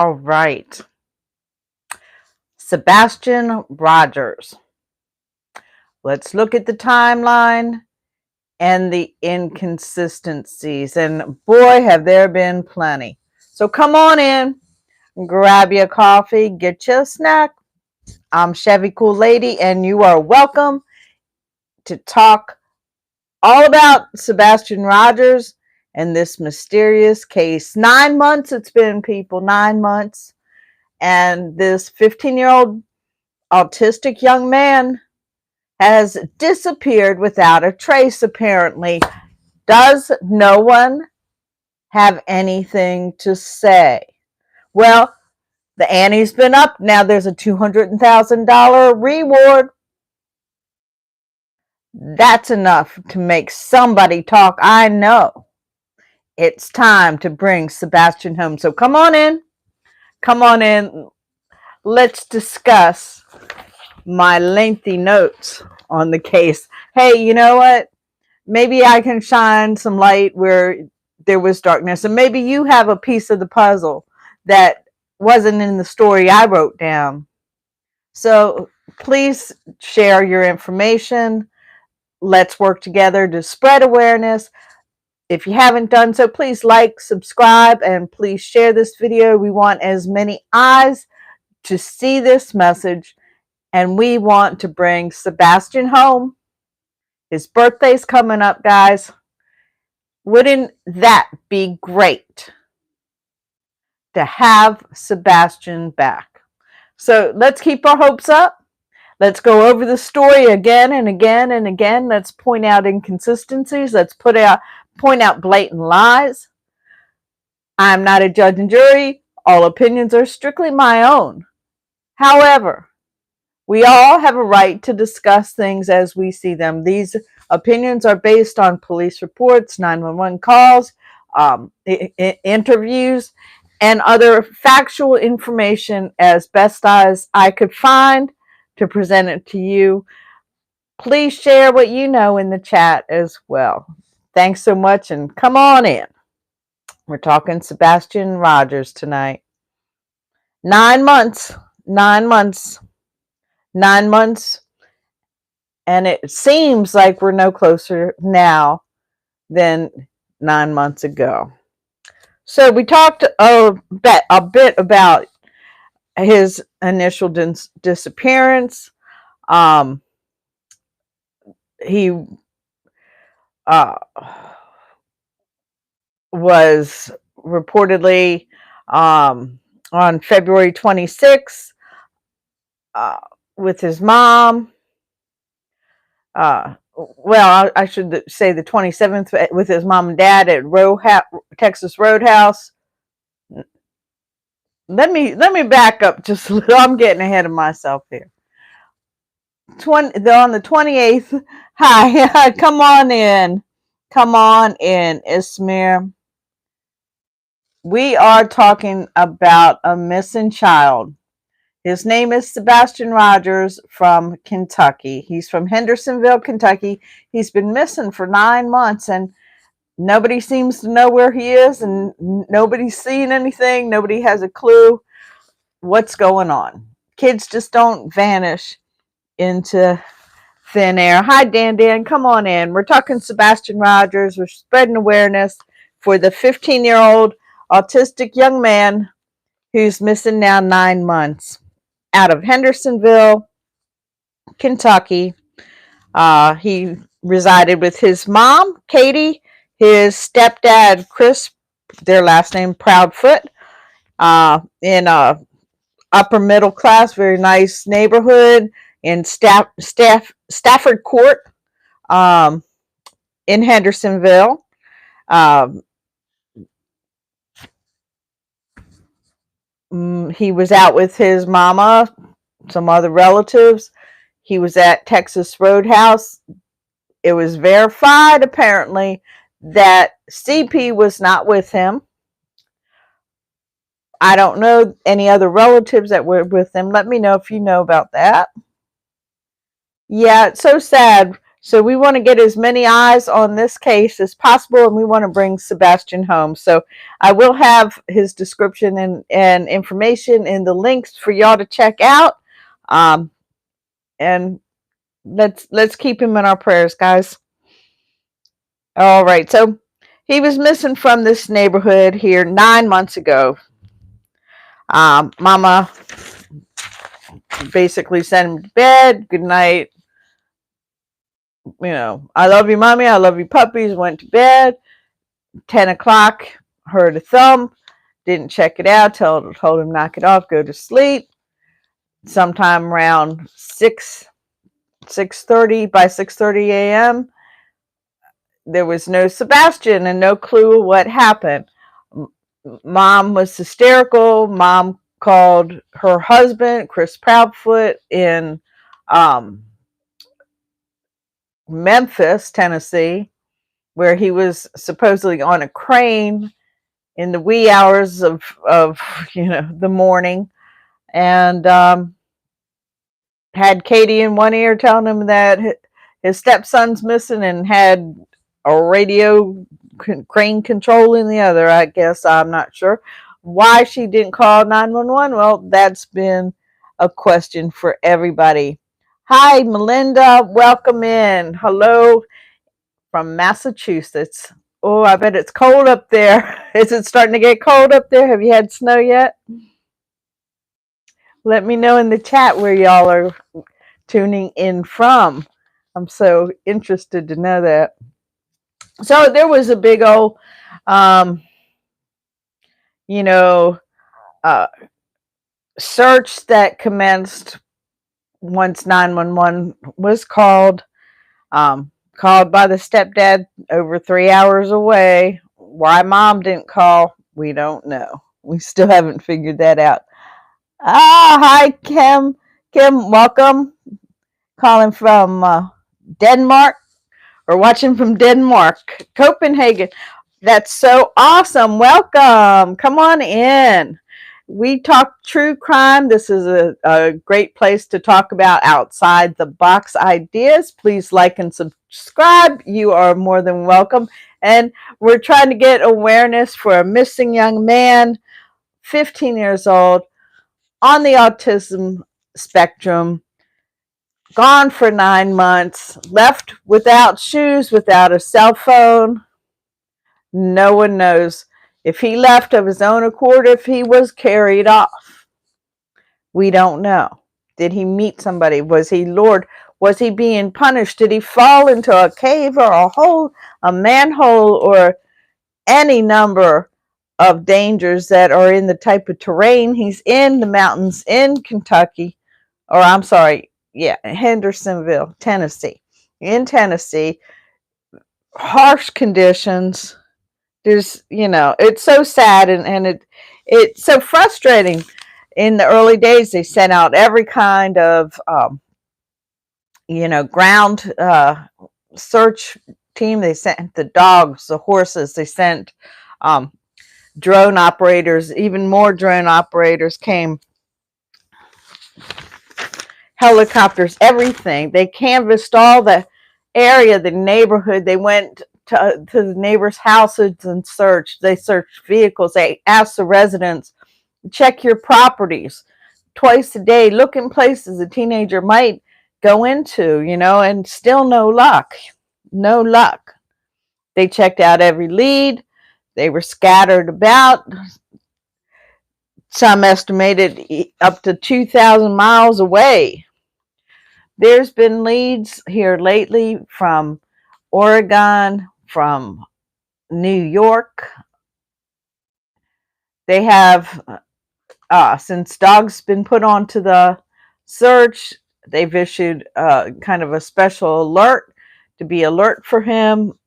All right. Sebastian Rogers. Let's look at the timeline and the inconsistencies. And boy, have there been plenty. So come on in, grab your coffee, get your snack. I'm Chevy Cool Lady, and you are welcome to talk all about Sebastian Rogers and this mysterious case. 9 months it's been, people, 9 months. And this 15-year-old autistic young man has disappeared without a trace, apparently. Does no one have anything to say? Well, the ante's been up. Now there's a $200,000 reward. That's enough to make somebody talk. I know. It's time to bring Sebastian home. So come on in. Come on in. Let's discuss my lengthy notes on the case. Hey, you know what? Maybe I can shine some light where there was darkness, and maybe you have a piece of the puzzle that wasn't in the story I wrote down. So please share your information. Let's work together to spread awareness. If you haven't done so, please like, subscribe, and please share this video. We want as many eyes to see this message, and we want to bring Sebastian home. His birthday's coming up, guys. Wouldn't that be great to have Sebastian back? So let's keep our hopes up. Let's go over the story again and again and again. Let's point out inconsistencies. Let's point out blatant lies. I'm not a judge and jury. All opinions are strictly my own. However, we all have a right to discuss things as we see them. These opinions are based on police reports, 911 calls, interviews, and other factual information as best as I could find to present it to you. Please share what you know in the chat as well. Thanks so much, and come on in. We're talking Sebastian Rogers tonight. 9 months, 9 months, 9 months, and it seems like we're no closer now than 9 months ago. So we talked a bit about his initial disappearance. He was reportedly on February 26th with his mom. Well, I should say the 27th with his mom and dad at Texas Roadhouse. Let me back up just a little. I'm getting ahead of myself here. On the 28th. Hi, come on in. Come on in, Ismir. We are talking about a missing child. His name is Sebastian Rogers from Kentucky. He's from Hendersonville, Kentucky. He's been missing for 9 months, and nobody seems to know where he is, and nobody's seen anything. Nobody has a clue what's going on. Kids just don't vanish into thin air. Hi, Dan. Come on in. We're talking Sebastian Rogers. We're spreading awareness for the 15-year-old autistic young man who's missing now 9 months out of Hendersonville, Kentucky. He resided with his mom, Katie, his stepdad, Chris, their last name, Proudfoot, in a upper middle class, very nice neighborhood in Stafford Court, in Hendersonville. He was out with his mama, some other relatives. He was at Texas Roadhouse. It was verified, apparently, that CP was not with him. I don't know any other relatives that were with him. Let me know if you know about that. Yeah, it's so sad. So we want to get as many eyes on this case as possible, and we want to bring Sebastian home. So I will have his description and information in the links for y'all to check out. And let's keep him in our prayers, guys. All right. So he was missing from this neighborhood here 9 months ago. Mama basically sent him to bed. Good night. I love you, mommy. I love you, puppies. Went to bed. 10 o'clock, heard a thump. Didn't check it out. Told him knock it off, go to sleep. Sometime around 6:30, by 6:30 a.m., there was no Sebastian and no clue what happened. Mom was hysterical. Mom called her husband, Chris Proudfoot, in Memphis, Tennessee, where he was supposedly on a crane in the wee hours of the morning, and had Katie in one ear telling him that his stepson's missing, and had a radio crane control in the other. I guess I'm not sure why she didn't call 911. Well, that's been a question for everybody. Hi, Melinda. Welcome in. Hello from Massachusetts. Oh, I bet it's cold up there. Is it starting to get cold up there? Have you had snow yet? Let me know in the chat where y'all are tuning in from. I'm so interested to know that. So there was a big old, um, you know, uh, search that commenced once 911 was called. Called by the stepdad over 3 hours away. Why mom didn't call, we don't know. We still haven't figured that out. Hi, Kim. Kim, welcome. Calling from Denmark, or watching from Denmark, Copenhagen. That's so awesome. Welcome. Come on in. We talk true crime. This is a great place to talk about outside the box ideas. Please like and subscribe. You are more than welcome. And we're trying to get awareness for a missing young man, 15 years old, on the autism spectrum, gone for 9 months, left without shoes, without a cell phone. No one knows if he left of his own accord, if he was carried off. We don't know. Did he meet somebody? Was he lured? Was he being punished? Did he fall into a cave or a hole, a manhole, or any number of dangers that are in the type of terrain he's in, the mountains in Kentucky, or I'm sorry, yeah, Hendersonville, Tennessee. In Tennessee, harsh conditions. There's, it's so sad, and it's so frustrating. In the early days, they sent out every kind of, ground search team. They sent the dogs, the horses. They sent drone operators. Even more drone operators came. Helicopters, everything. They canvassed all the area, the neighborhood. They went to the neighbors' houses and searched. They searched vehicles. They asked the residents, check your properties twice a day. Look in places a teenager might go into, and still no luck. No luck. They checked out every lead. They were scattered about. Some estimated up to 2,000 miles away. There's been leads here lately from Oregon, from New York. They have, since dog's been put onto the search, they've issued kind of a special alert to be alert for him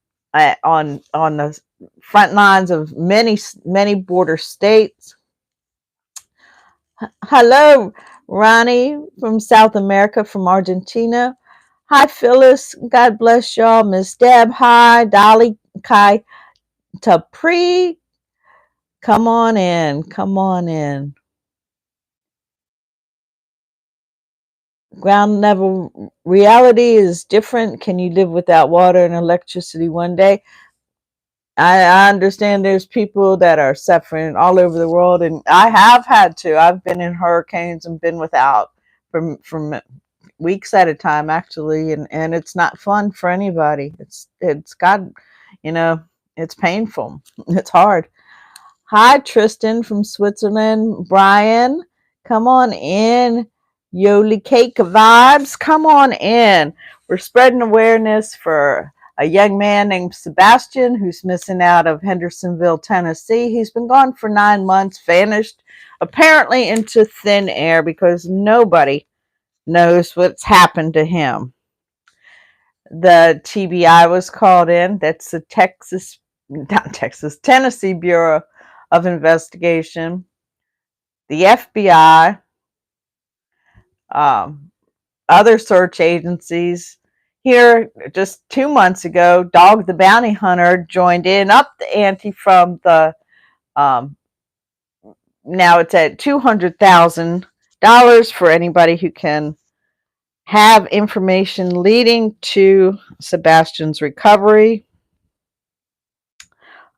on the front lines of many border states. Hello, Ronnie from South America, from Argentina. Hi, Phyllis. God bless y'all. Miss Deb. Hi, Dolly, Kai, Tapri. Come on in. Come on in. Ground level reality is different. Can you live without water and electricity one day? I understand there's people that are suffering all over the world, and I have had to. I've been in hurricanes and been without from weeks at a time, actually, and it's not fun for anybody. It's got, you know, it's painful. It's hard. Hi, Tristan from Switzerland. Brian, come on in. Yoli Cake Vibes, come on in. We're spreading awareness for a young man named Sebastian who's missing out of Hendersonville, Tennessee. He's been gone for 9 months, vanished, apparently into thin air because nobody knows what's happened to him. The TBI was called in. That's the Tennessee Bureau of Investigation. The FBI, um, other search agencies. Here, just 2 months ago, Dog the Bounty Hunter joined in, up the ante from the, um, now it's at $200,000 for anybody who can have information leading to Sebastian's recovery.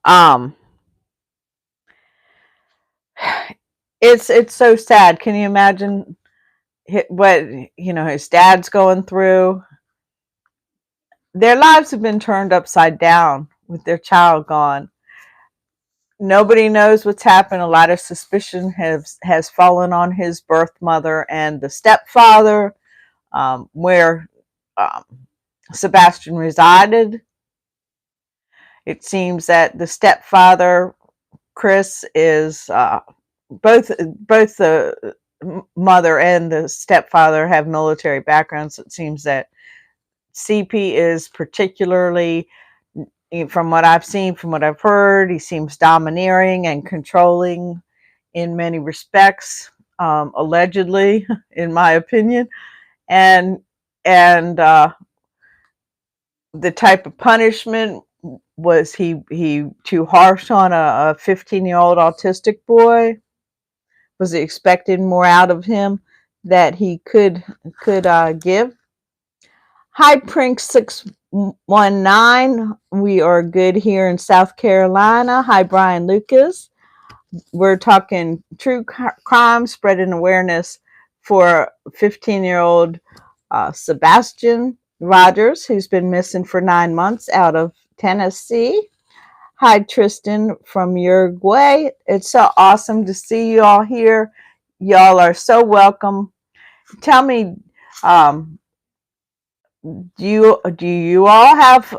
Um, it's so sad. Can you imagine what his dad's going through? Their lives have been turned upside down with their child gone. Nobody knows what's happened. A lot of suspicion has fallen on his birth mother and the stepfather, where um, Sebastian resided. It seems that the stepfather, Chris, is both the mother and the stepfather have military backgrounds. It seems that CP is particularly, from what I've seen, from what I've heard, he seems domineering and controlling in many respects, allegedly, in my opinion. And the type of punishment, was he too harsh on a 15-year-old autistic boy? Was he expecting more out of him that he could give? Hi, Prink 619. We are good here in South Carolina. Hi, Brian Lucas. We're talking true crime, spreading awareness for 15-year-old Sebastian Rogers, who's been missing for 9 months out of Tennessee. Hi, Tristan from Uruguay. It's so awesome to see you all here. Y'all are so welcome. Tell me, do you all have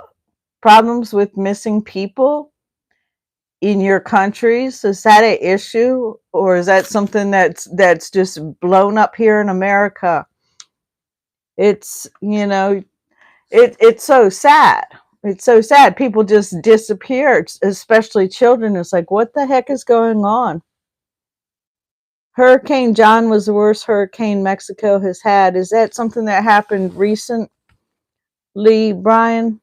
problems with missing people in your countries? Is that an issue, or is that something that's just blown up here in America? It's it's so sad. It's so sad. People just disappear, especially children. It's like, what the heck is going on? Hurricane John was the worst hurricane Mexico has had. Is that something that happened recently, Brian?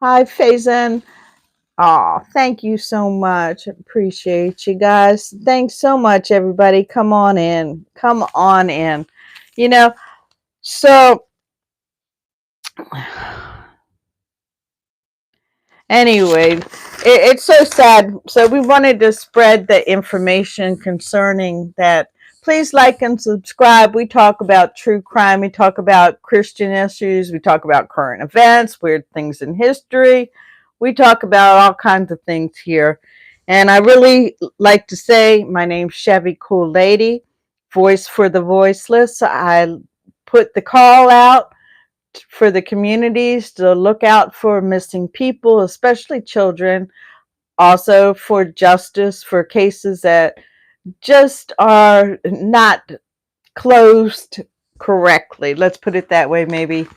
Hi, Faison. Oh, thank you so much. Appreciate you guys. Thanks so much, everybody. Come on in. Come on in. You know, so anyway, it's so sad. So we wanted to spread the information concerning that. Please like and subscribe. We talk about true crime. We talk about Christian issues. We talk about current events, weird things in history. We talk about all kinds of things here. And I really like to say my name's Chevy Cool Lady, voice for the voiceless. I put the call out for the communities to look out for missing people, especially children, also for justice for cases that just are not closed correctly. Let's put it that way. Maybe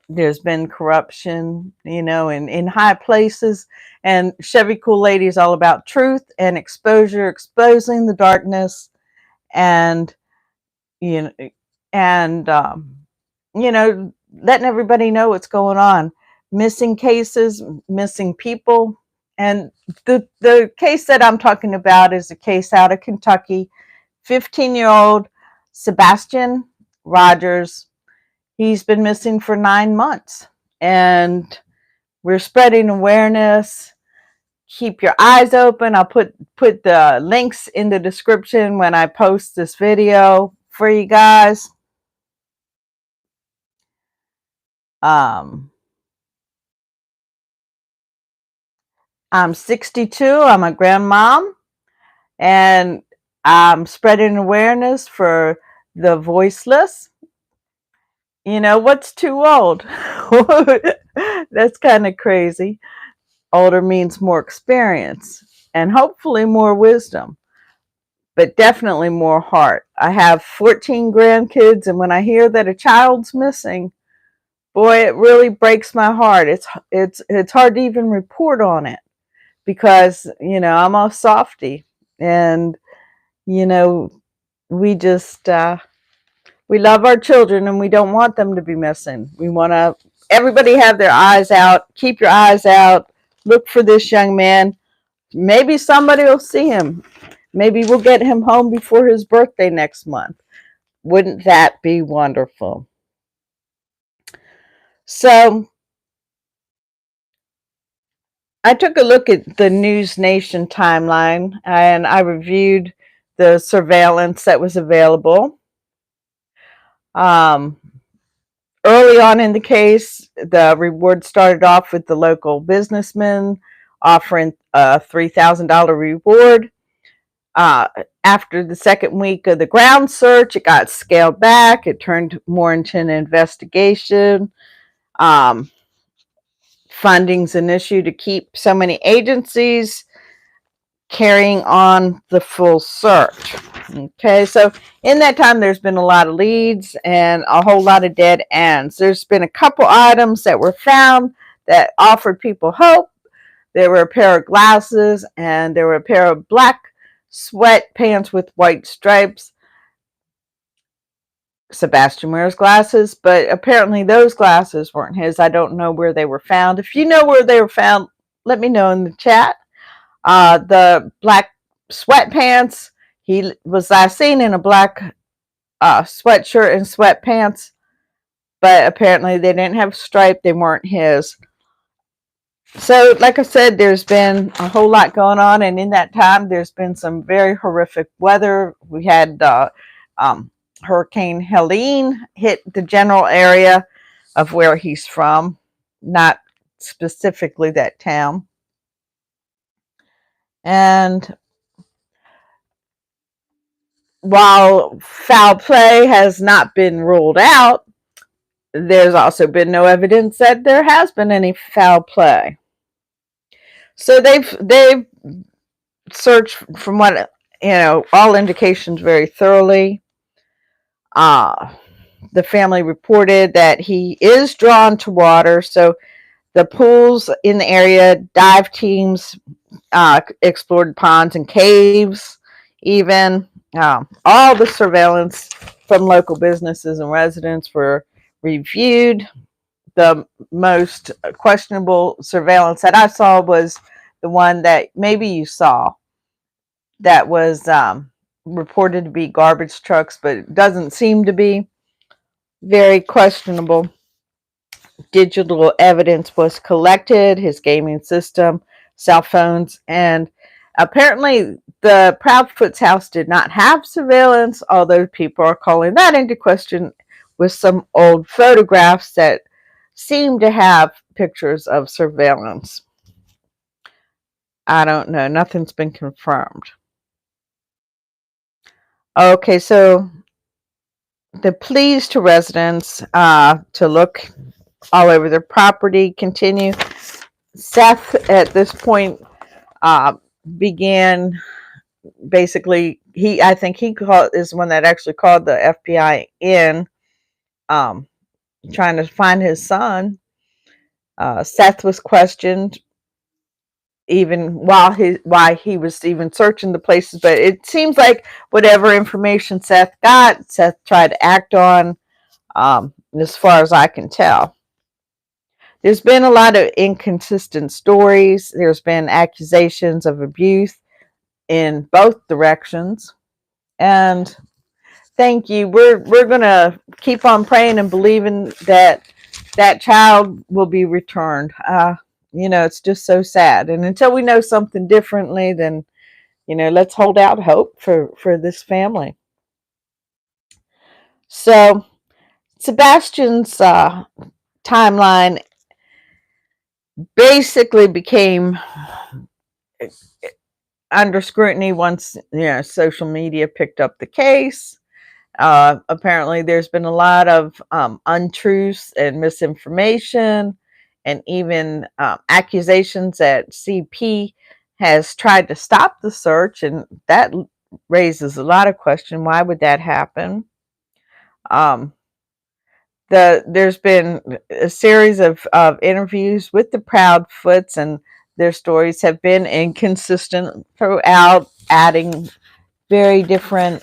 there's been corruption, in high places. And Chevy Cool Lady is all about truth and exposure, exposing the darkness, and you know, and letting everybody know what's going on. Missing cases, missing people. And the case that I'm talking about is a case out of Kentucky. 15-year-old Sebastian Rogers. He's been missing for 9 months, and we're spreading awareness. Keep your eyes open. I'll put the links in the description when I post this video for you guys. I'm 62. I'm a grandmom, and I'm spreading awareness for the voiceless. You know, what's too old? That's kind of crazy. Older means more experience and hopefully more wisdom, but definitely more heart. I have 14 grandkids, and when I hear that a child's missing, boy, it really breaks my heart. It's hard to even report on it because, you know, I'm a softie, and, you know, we just we love our children, and we don't want them to be missing. We want to everybody have their eyes out. Keep your eyes out. Look for this young man. Maybe somebody will see him. Maybe we'll get him home before his birthday next month. Wouldn't that be wonderful? So I took a look at the News Nation timeline, and I reviewed the surveillance that was available. Early on in the case, the reward started off with the local businessman offering a $3,000 reward. After the second week of the ground search, it got scaled back. It turned more into an investigation. Funding's an issue to keep so many agencies carrying on the full search. Okay, so in that time, there's been a lot of leads and a whole lot of dead ends. There's been a couple items that were found that offered people hope. There were a pair of glasses, and there were a pair of black sweatpants with white stripes. Sebastian wears glasses, but apparently those glasses weren't his. I don't know where they were found. If you know where they were found, let me know in the chat. The black sweatpants, he was last seen in a black sweatshirt and sweatpants, but apparently they didn't have a stripe. They weren't his. So, like I said, there's been a whole lot going on, and in that time, there's been some very horrific weather. We had Hurricane Helene hit the general area of where he's from, not specifically that town. And while foul play has not been ruled out, there's also been no evidence that there has been any foul play. So they've searched, from what, you know, all indications very thoroughly. The family reported that he is drawn to water, so the pools in the area, dive teams explored ponds and caves, even. All the surveillance from local businesses and residents were reviewed. The most questionable surveillance that I saw was the one that maybe you saw, that was reported to be garbage trucks, but it doesn't seem to be. Very questionable. Digital evidence was collected, his gaming system, cell phones, and apparently the Proudfoot's house did not have surveillance, although people are calling that into question with some old photographs that seem to have pictures of surveillance. I don't know. Nothing's been confirmed. Okay, so the pleas to residents to look all over their property continue. Seth, at this point, began basically, I think he is one that actually called the FBI in, trying to find his son. Seth was questioned even while he was even searching the places, but it seems like whatever information Seth got, Seth tried to act on, as far as I can tell. There's been a lot of inconsistent stories. There's been accusations of abuse in both directions, And thank you. We're gonna keep on praying and believing that that child will be returned. It's just so sad. And until we know something differently, then let's hold out hope for this family. So Sebastian's timeline basically became under scrutiny once social media picked up the case. Apparently, there's been a lot of untruths and misinformation, and even accusations that CP has tried to stop the search, and that raises a lot of question. Why would that happen? Um, there's been a series of interviews with the Proudfoots, and their stories have been inconsistent throughout, adding very different.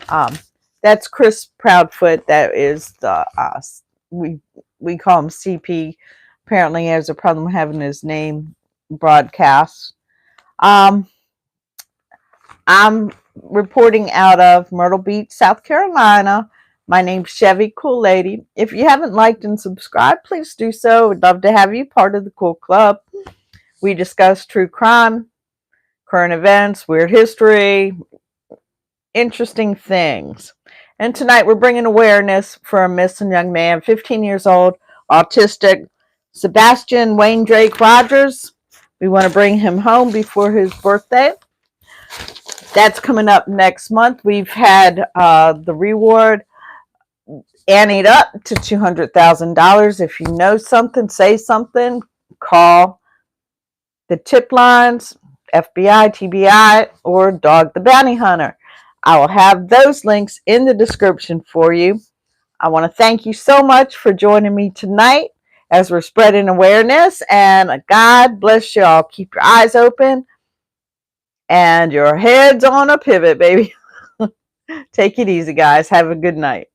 Um, that's Chris Proudfoot. That is the we call him CP. Apparently, he has a problem having his name broadcast. Um, I'm reporting out of Myrtle Beach, South Carolina. My name's Chevy, Cool Lady. If you haven't liked and subscribed, please do so. We'd love to have you part of the cool club. We discuss true crime, current events, weird history, interesting things. And tonight we're bringing awareness for a missing young man, 15 years old, autistic, Sebastian Wayne Drake Rogers. We want to bring him home before his birthday. That's coming up next month. We've had the reward anteed up to $200,000. If you know something, say something, call the tip lines, FBI, TBI, or Dog the Bounty Hunter. I will have those links in the description for you. I want to thank you so much for joining me tonight as we're spreading awareness. And God bless you all. Keep your eyes open and your heads on a pivot, baby. Take it easy, guys. Have a good night.